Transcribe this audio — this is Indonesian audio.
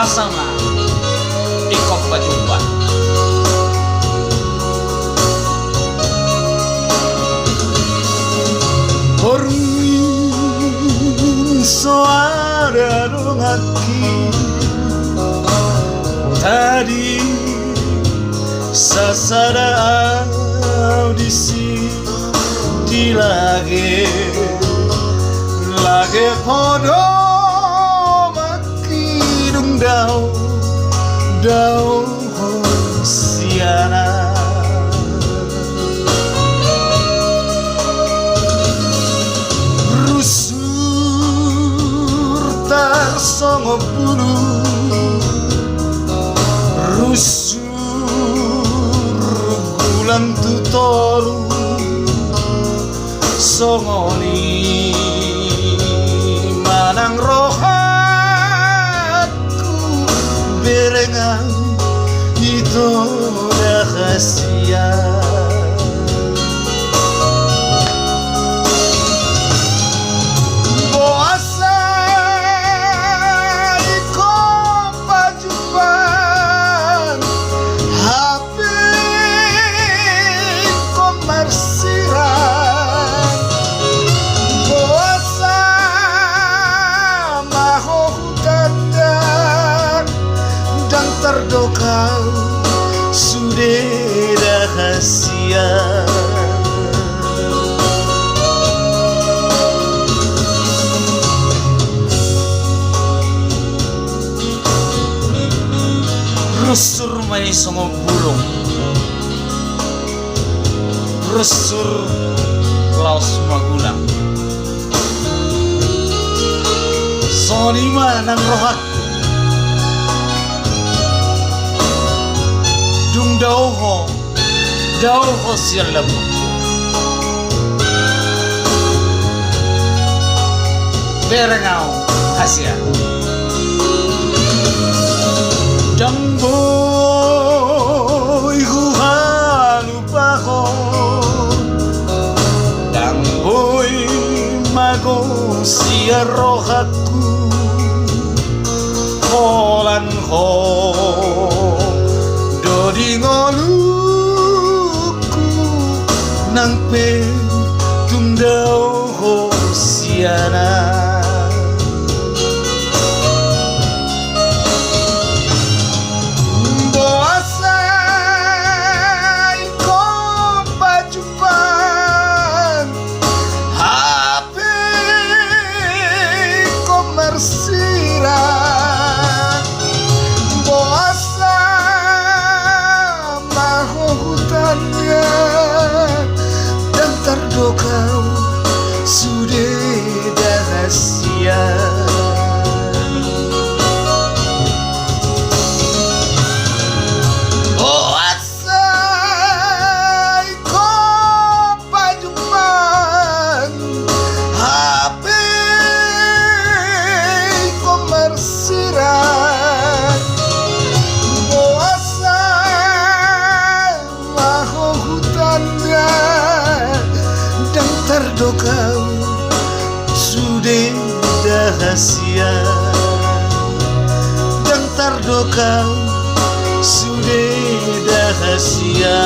Asana ikop kajumba Ormin suara dongaki tadi sasada audisi di lage podo maki dung dau siana rusur tar songo bulu rusur bulan tutoru songoni manang rohatku berengang itu rahasia boasa iko pajuban HP ko marsiran boasa maho hutanda dan terdokau sudah rahasia rusur mai songo bulung rusur laos magulang soni manang rohatku dung dauho sial labu berengau Asia dang boy ku halupa ko dang boy mago siar rohatku kolan ho dodi ngoluku nang pe tumdau ho siana boasa iko pajuban HP ko marsiran boasa maho hutannya dan terdokau sudah rahasia boasa iko pajuban HP ko marsiran boasa maho hutannya dan terdokau sudah rahasia dan terdokau sudah rahasia